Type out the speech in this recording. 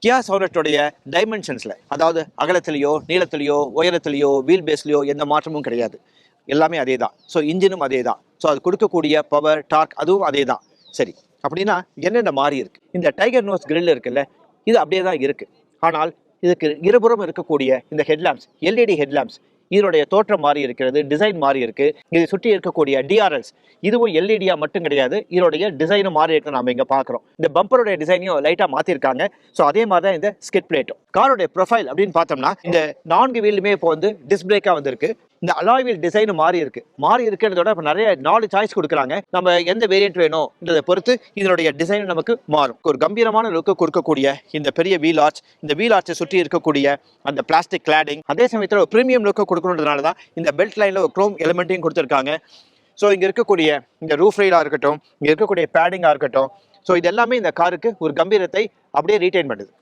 கியா சௌரட்டோடைய டைமென்ஷன்ஸில், அதாவது அகலத்திலேயோ நீளத்திலேயோ உயரத்திலேயோ வீல் பேஸ்லையோ எந்த மாற்றமும் கிடையாது. எல்லாமே அதே தான். ஸோ இன்ஜினும் அதே தான். ஸோ அது கொடுக்கக்கூடிய பவர் டார்க் அதுவும் அதே தான். சரி, அப்படின்னா என்னென்ன மாறி இருக்கு? இந்த டைகர் நோஸ் கிரில் இருக்குல்ல, இது அப்படியே தான் இருக்கு. ஆனால் இதுக்கு இருபுறம் இருக்கக்கூடிய இந்த ஹெட்லாம்ப்ஸ், எல்இடி ஹெட்லாம்ப்ஸ், இதனுடைய தோற்றம் மாறி இருக்கிறது, டிசைன் மாறி இருக்கு. இதை சுற்றி இருக்கக்கூடிய டிஆர்எல்ஸ், இதுவும் எல்இடியா மட்டும் கிடையாது, இதனுடைய டிசைனும் மாறி இருக்கு. நம்ம இங்க பாக்குறோம் இந்த பம்பருடைய டிசைனையும் லைட்டா மாத்திருக்காங்க. ஸோ அதே மாதிரி தான் இந்த ஸ்கிட் பிளேட்டும். காரோடைய ப்ரொஃபைல் அப்படின்னு பார்த்தோம்னா இந்த 4 வீலுமே இப்போ வந்து டிஸ்க் பிரேக்கா வந்திருக்கு. இந்த அலாய் வீல் டிசைன் மாறி இருக்கு. மாறி இருக்கிறதோட இப்போ நிறைய 4 சாய்ஸ் கொடுக்குறாங்க. நம்ம எந்த வேரியன்ட் வேணும்ன்றதை பொறுத்து இதனுடைய டிசைன் நமக்கு மாறும். ஒரு கம்பீரமான லுக்கு கொடுக்கக்கூடிய இந்த பெரிய வீல் ஆர்ச், இந்த வீல் ஆர்ச்சை சுற்றி இருக்கக்கூடிய அந்த பிளாஸ்டிக் கிளாடிங், அதே சமயத்தில் ஒரு பிரீமியம் லுக்கு கொடுக்கணுன்றதுனால தான் இந்த பெல்ட் லைன்ல ஒரு குரோம் எலிமெண்ட்டையும் கொடுத்துருக்காங்க. ஸோ இங்கே இருக்கக்கூடிய இந்த ரூஃப் ரைலாக இருக்கட்டும், இங்கே இருக்கக்கூடிய பேடிங்காக இருக்கட்டும், ஸோ இது எல்லாமே இந்த காருக்கு ஒரு கம்பீரத்தை அப்படியே ரீட்டைன் பண்ணுது.